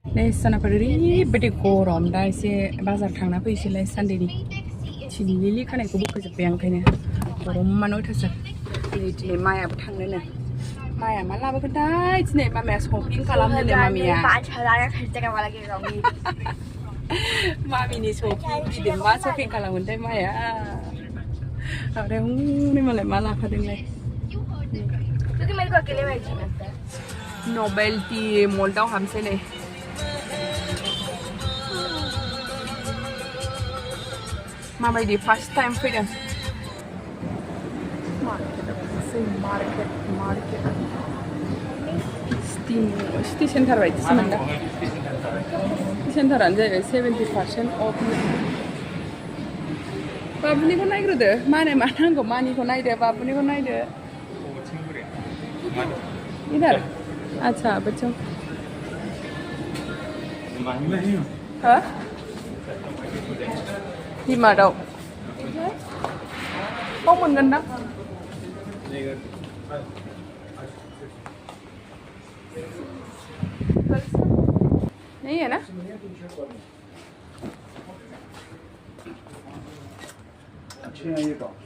नै सानाफोर ओरैबायदि गरम दा एसे बाजार थांना फैसैलाय सानदेनि थिलिलि खानायखौ बोखोजोब्बाय आं ओंखायनो गरमानो अयथासार नै दिनै मायाबो थांनोनो माया मा लाबोगोनथाय दिनै मामाया शपिं खालामनोनो मामिया मामिनि शपिं गिदिर मा शपिं खालामगोनथाय माया ओमफ्राय हनै मालाय मा लाफादोंलाय नभेल्टी मल्टआव हाबसै नै माबायदि फार्स्ट टाइम फैदों मार्केट सिटि सेन्टार बायदिसो मोनदा सेन्टारानो जाहैबाय 70% अफ बाबुनिखौ नायग्रोदो मानो मा नांगौ मानिखौ नायदो बाबुनिखौ नायदो इधर अच्छा बच्चों हाँ डिमार्टआव बाव मोनगोन ना नहीं है ना अच्छे हैं ये टॉप्स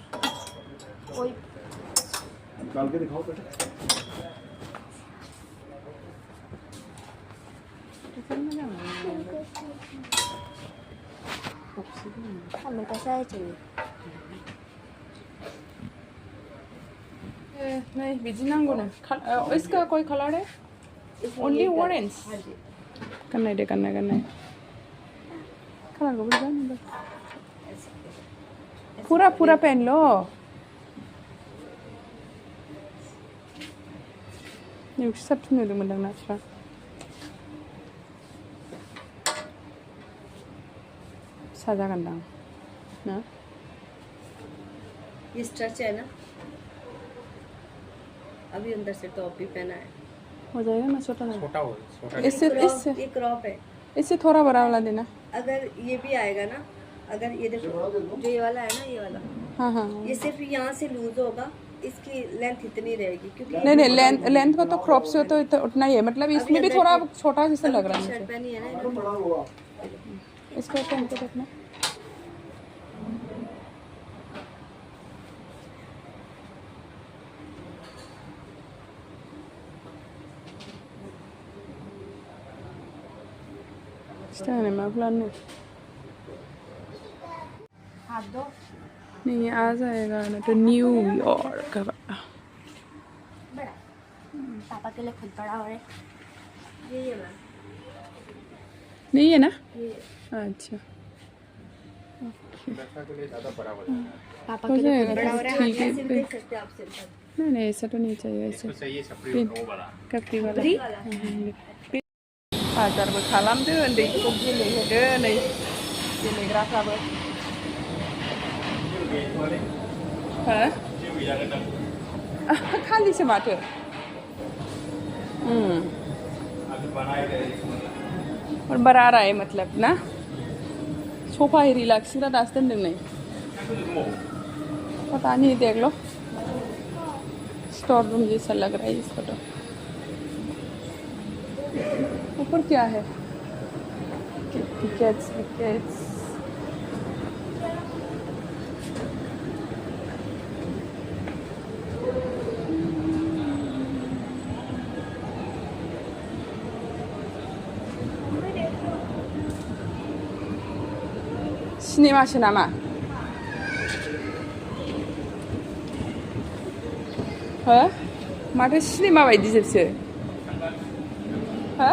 डाल के दिखाओ बेटा हमें कैसा है चाहिए नहीं बिजी नांगौ ना इसका कोई कलर है ओनली ऑरेंज कन्नाय दे कन्नाय कलर को बोल पूरा पहन लो ये सब तुमने तो मंडंग नाचरा साजा गंदा ना ये स्ट्रेच है ना अभी अंदर से टॉप भी पहना है हो जाएगा ना छोटा इससे ये क्रॉप है इससे थोड़ा बड़ा वाला देना अगर ये भी आएगा ना अगर ये देखो जो ये वाला है ना ये वाला हाँ ये सिर्फ यहाँ से लूज होगा इसकी लेंथ इतनी रहेगी क्योंकि नहीं लेंथ का तो क्रॉप से तो उतना ही है मतलब इसमें भी थोड़ा छोटा जैसा लग रहा है शर्ट पहनी है ना इसको पहन के देखना Stanne med blandning नहीं आ जाएगा ना तो न्यूयॉर्क का बड़ा पापा के लिए खुद बड़ा हो रहा है ये नहीं है ना अच्छा पापा के लिए बड़ा हो रहा है ठीक है देख सकते हैं आप सिर्फ नहीं ऐसा तो नहीं चाहिए ऐसा कपड़ी वाला बाजारबो खालामदो उन्दैखौ गेलेहोदो नै गेलेग्राफ्राबो हो खालिसो माथो और बड़ा रहा है मतलब ना सोफा ही रिलैक्सिंग का दास दोनदों नै पता नहीं देख लो स्टोर रूम जैसा लग रहा है इसको तो ऊपर क्या है विकेट्स सिनेमासो नामा हो माथो सिनेमा बायदि जोबसो हो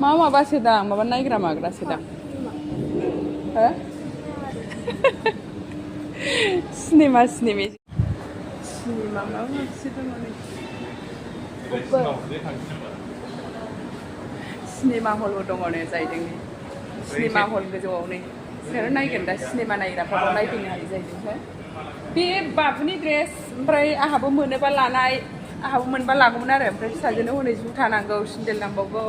माबासो दां माबा नायग्रा माग्रासो दां हो सिनेमा माबा मोनसे दङ नै सिनेमा हलबो दङ नै जाहैदों नै सिनेमा हल गोजौआव नै सोर नायगोन दा सिनेमा नायग्राफ्राबो नायफैनो हायो जाहैदों हो बे बाबुनि ड्रेस ओमफ्राय आंहाबो मोनोबा लानाय आंहाबो मोनबा लागौमोन आरो ओमफ्राय फिसाजोनो हनै जुथा नांगौ सेन्देल नांबावगौ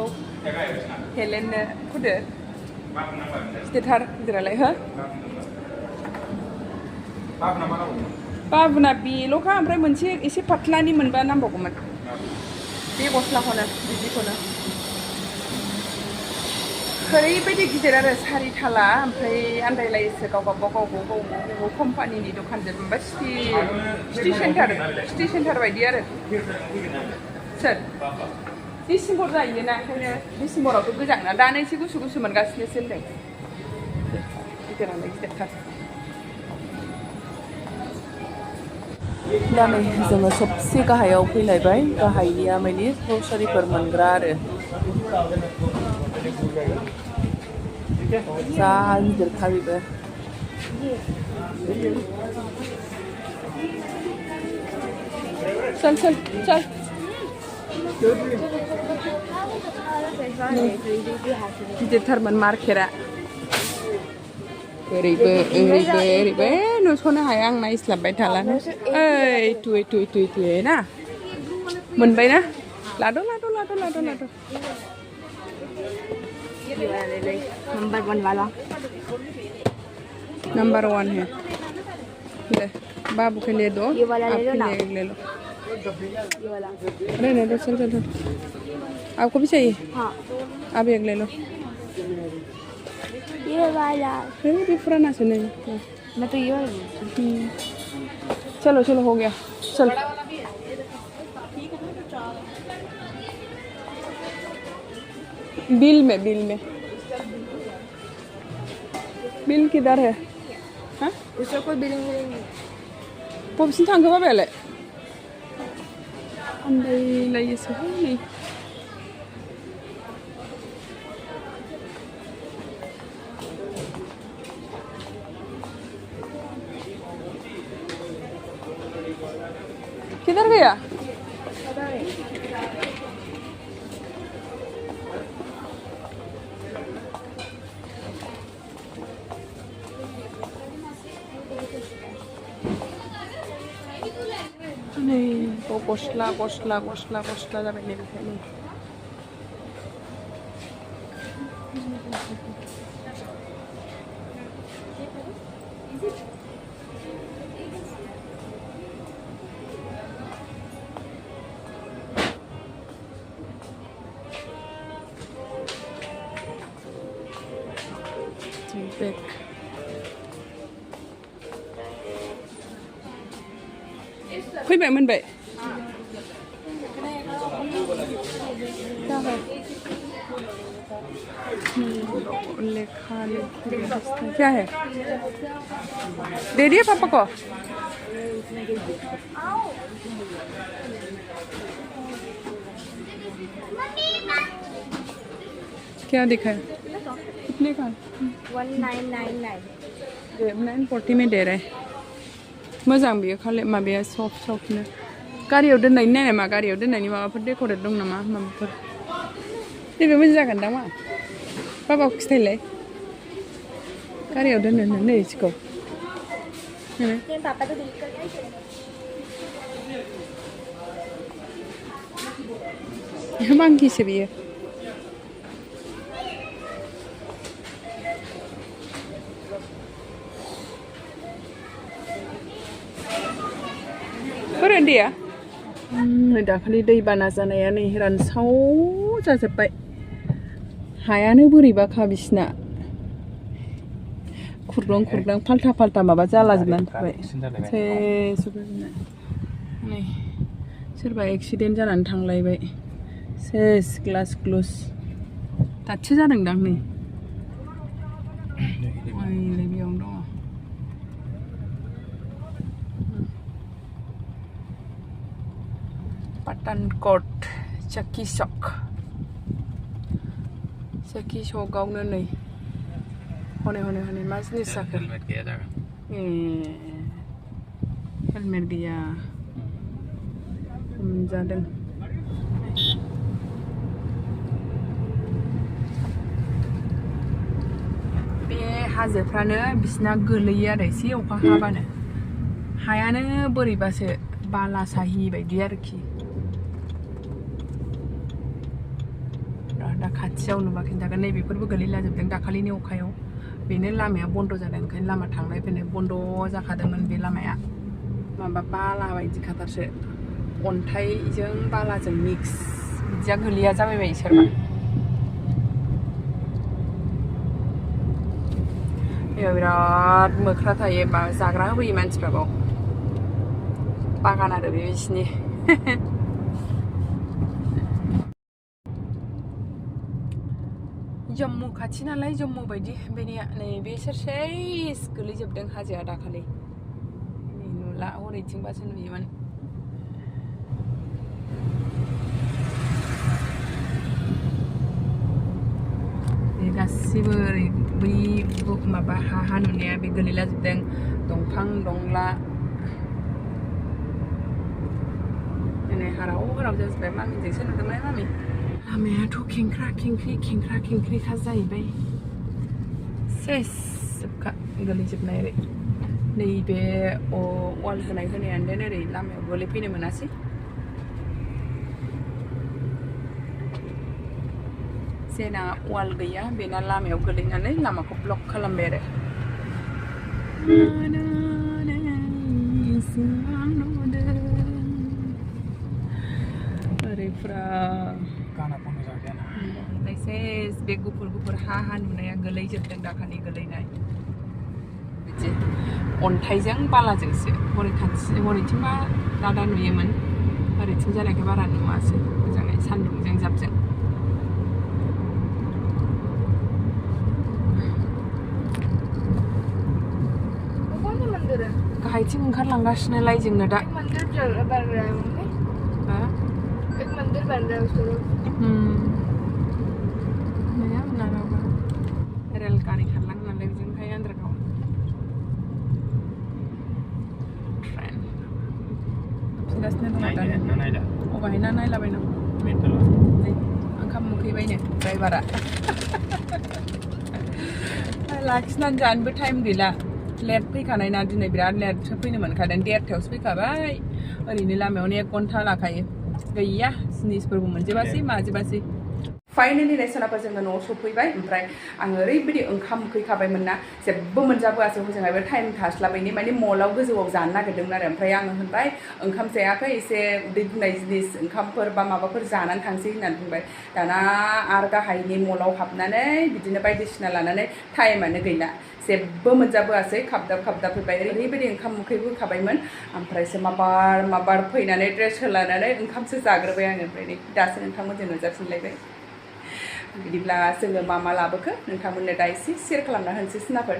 हेलेननो खुदो गिदिरथार गिदिरालाय हो बाबुना बेल'खा ओमफ्राय मोनसे एसे पातलानि मोनबा नांबावगौमोन बे गस्लाखौनो बिदिखौनो ओरैबायदि गिदिर आरो 4 थाला ओमफ्राय आन्दायलायोसो गाव कम्पानिनि दखानजों ओमफ्राय सिटि सेन्टार बायदि आरो सोर डिसेम्बर जायोना ओंखायनो डिसेम्बरावथ' गोजांना दानो एसे गुसु मोनगासिनोसो होनदों गिदिरालाय गिदिरथार दा नै जोङो सबसे गाहायाव फैलायबाय गाहायनिया माने ग्रसारिफोर मोनग्रा आरो जा गिदिरखा बेबो चल गिदिरथारमोन मार्केटआ ओरैबो नुस'नो हाया आं नायस्लाबबाय थालानो ओइ तुइ ना मोनबाय ना लाद' नंबर 1 है ले बाबू के लिए दो आप के लिए एक ले लो रहने दो चल आपको भी चाहिए हाँ आप एक ले लो ये वाला फिर भी पुराना से नहीं मैं तो ये वाला चलो हो गया चल बिल में बिल किधर है हाँ उसका कोई बिल नहीं बबेसिम थांखो बाबायालाय आन्दायलायोसो नै किधर गया नै गस्ला जाबाय नै बेखायनो बेग फैबाय मोनबाय लेखा क्या है दे दिए पापा को क्या दिखा है कितने का 1940 में दे रहे मोजां बियो खालि माबाया सफ्टनो गारियाव दोननायनि नायनाय मा गारियाव दोननायनि माबाफोर डेक'रेट दं नामा माबाफोर नैबे मोजां जागोनदां मा बाबाखौ खिथायलाय गारियाव दोननो नै सिखौ मांकिसो बियो फोरोंदिया दाखालि दैबाना जानाया नै रानसाव जाजोब्बाय हायानो बोरैबाखा बिसिना खुरदों फाल्टा माबा जालाजोबनानै थाबाय नै सोरबा एक्सिडेन्ट जानानै थांलायबाय सेस ग्लास ग्लुस दासो जादोंदां नै बेयावनो दङ पाटानकोट चक्की सकआवनो नै हनै मा जिनिस जाखो हेलमेट गैया हमजादों बे हाजोफ्रानो बिसिना गोलैयो आरो एसे अखा हाबानो हायानो बोरैबासो बाला साहि बायदि आरोखि दा खाथियाव नुबा खिन्थागोन नैबेफोरबो गोलैलाजोबदों दाखालिनि अखायाव बेनो लामाया बन्द' जादों ओंखायनो लामा थांनाय फैनाय बन्द' जाखादोंमोन बे लामाया माबा बाला बायदि खाथारसो अन्थाइजों बालाजों मिक्स बिदिया गोलैया जाबायबाय सोरबा जायगायाव बिराद मोख्रा थायो जाग्रा होफैयो मानसिफ्रा बाव बागान आरो बे बिसिनि जम्मु खाथि नालाय जम्मु बायदि बेनिया नैबे सेस गोलैजोबदों हाजोआ दाखालि नुला हरैथिंबासो नुयोमोन बे गासिबो ओरै बै माबा हा नुनाया बे गोलैलाजोबदों दंफां दंला दिनै हाराव जाजोबबाय मामिजोंसो नुदोंमोन मामि लामायाथ' खेंख्रा-खेंख्रिखा जाहैबाय सेस जोबखा गोलैजोबनाय ओरै नैबे वाल होनायानो देन ओरै लामायाव गोलैफैनो मोनासै जेना वाल गैया बेना लामायाव गोलैनानै लामाखौ ब्लक खालामबाय आरो ओरैफ्रा सेस बे गुफुर हा नुनाया गोलैजोबदों दाखालि गोलैनाय बिदि अन्थाइजों बालाजोंसो हरैथिंबा दादा नुयोमोन ओरैथिं जानायखाय बारा नुवासै मोजाङै सान्दुंजों जाबजों गाहायथिं ओंखारलांगासिनोलाय जोंनो दा रेल गारि खारलाङो नालाय बिजोंहाय आन्दारगाव ट्रेन फैगासिनो दङ दा अबहायना नायलाबायनांगौ ओंखाम उखैबायनो ड्राइभारा लाखिनानै जानोबो टाइम गैला लेट फैखानाय ना दिनै बिराद लेटसो फैनो मोनखादों 1:30 फैखाबाय ओरैनो लामायावनो 1 घन्टा लाखायो गैया जिनिसफोरबो मोनजोबासै माजोबासै फाइनेलि रेसनाफोर जोङो न'आव सफैबाय ओमफ्राय आङो ओरैबायदि ओंखाम उखैखाबायमोन ना जेबो मोनजाबोआसै हजोंहायबो टाइम थास्लाबैनि माने मलाव गोजौआव जानो नागिरदोंमोन आरो ओमफ्राय आङो होनबाय ओंखाम जायाखै एसे उदै बुंनाय जिनिस ओंखामफोर बा माबाफोर जानानै थांसै होननानै बुंबाय दाना आरो गाहायनि मलाव हाबनानै बिदिनो बायदिसिना लानानै टाइमानो गैला जेबो मोनजाबोआसै खाबदाब फैबाय ओरैबायदि ओंखाम उखैबोखाबायमोन ओमफ्रायसो माबार फैनानै ड्रेस होलानानै ओंखामसो जाग्रोबाय आङो ओमफ्राय नै दासो नोंथांमोनजों नुजाफिनलायबाय बिदिब्ला जोङो मा लाबोखो नोंथांमोननो दा एसे शेयार खालामना होनोसै सिनाफोर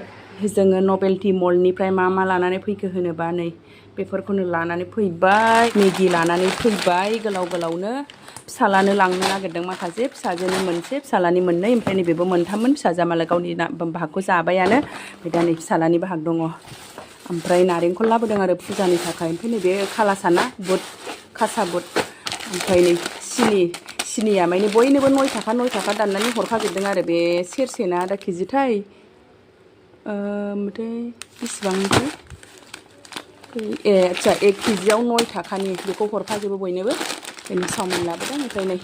जोङो नभेल्टी मलनिफ्राय मा लानानै फैखो होनोबा नै बेफोरखौनो लानानै फैबाय मेगि लानानै फैबाय गोलावनो फिसालानो लांनो नागिरदों माखासे फिसाजोनो मोनसे फिसालानि मोननै ओमफ्राय नैबेबो मोनथाममोन फिसाजोआ मालाय गावनि बाहागखौ जाबायानो ओमफ्राय दा नै फिसालानि बाहाग दङ ओमफ्राय नारेंखल लाबोदों आरो फुजानि थाखाय ओमफ्राय नैबे खालासाना बुट खासा बुट ओमफ्राय नै सिनिया माने बयनोबो 9 थाखा दाननानै हरखाजोबदों आरो बे सेरसेना आधा केजिथाय ओमफ्राय बेसेबांथाय आच्छा 1 केजियाव 9 थाखानि बेखौ हरखाजोबो बयनोबो बेनि चावमिन लाबोदों ओमफ्राय नै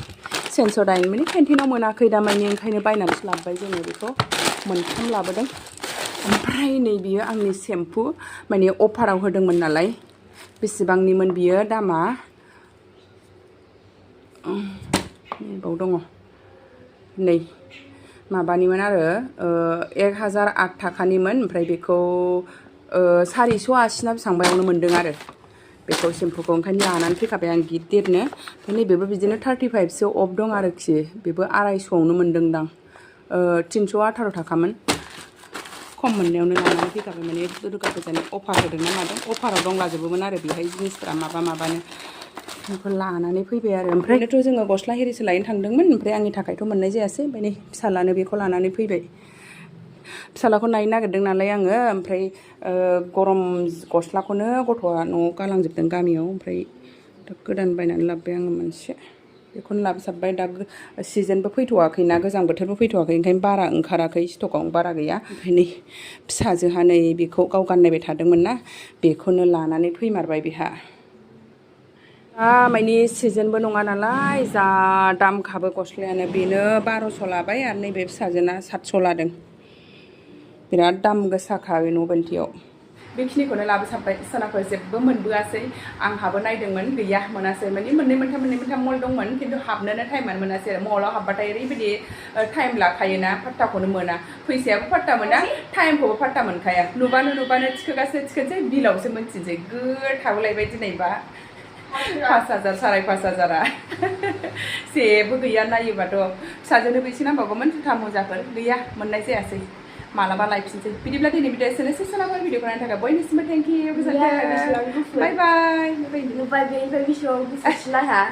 सेन्स'डाइन माने केन्टिनाव मोनाखै दा माने ओंखायनो बायनानैसो लाबोबाय जोङो बेखौ मोनथाम लाबोदों ओमफ्राय नै बियो आंनि सेम्पु माने अफाराव होदोंमोन नालाय बेसेबांनिमोन बियो दामा बाव दङ नै माबानिमोन आरो 1008 थाखानिमोन ओमफ्राय बेखौ 480 ना बेसेबांबायावनो मोन्दों आरो बेखौ सेम्पुखौ ओंखायनो लानानै फैखाबाय आं गिदिरनो ओमफ्राय नैबेबो बिदिनो 35सो अफ दं आरोखि बेबो 250आवनो मोन्दोंदां 318 थाखामोन खम मोननायावनो लानानै फैखाबाय माने दुर्गा फुजानि अफार होदोंना मादों अफाराव दंलाजोबोमोन आरो बेहाय जिनिसफोरा माबानो बेखौ लानानै फैबाय आरो ओमफ्रायथ' जोङो गस्ला हेरिसो लायनो थांदोंमोन ओमफ्राय आंनि थाखायथ' मोननाय जायासै ओमफ्राय नै फिसालानो बेखौ लानानै फैबाय फिसालाखौ नायनो नागिरदों नालाय आङो ओमफ्राय गरम गस्लाखौनो गथ'आ न'आव गालांजोबदों गामियाव ओमफ्राय दा गोदान बायनानै लाबोबाय आङो मोनसे बेखौनो लाबोसाबबाय दा सिजोनबो फैथ'वाखैना गोजां बोथोरबो फैथ'वाखै ओंखायनो बारा ओंखाराखै स्टकआव बारा गैया ओमफ्राय नै फिसाजोहा नै बेखौ गाव गाननायबाय थादोंमोन ना बेखौनो लानानै फैमारबाय बेहा माने सिजोनबो नङा नालाय जा दामखाबो गस्लायानो बेनो 1200 लाबाय आरो नैबे फिसाजोना 700 लादों बिराद दाम गोसाखा बे नभेल्टीयाव बेखिनिखौनो लाबोसाबबाय सनाखौ जेबो मोनबोआसै आंहाबो नायदोंमोन गैया मोनासै माने मोननै मोनथाम मल दंमोन खिन्थु हाबनोनो टाइमानो मोनासै आरो मलाव हाबबाथाय ओरैबायदि टाइम लाखायोना फात्ताखौनो मोना फैसायाबो फात्ता मोना टाइमखौबो फात्ता मोनखाया नुबानो थिखोनोसै बिलावसो मोनथिनोसै थाबोलायबाय दिनैबा 5,000 5,500 जेबो गैया नायोबाथ' फिसाजोनोबो एसे नांबावगौमोन जुथा मुजाफोर गैया मोननाय जायासै मालाबा लायफिनसै बिदिब्ला दिनै भिडिअ एसेनोसै सोनाबाय भिडिअखौ नायनो थाखाय बयनिसिमबो थेंक इउ गोजोनथों बाय बाय नुबाय बेनिफ्राय बिसोर गुफुरसिला हा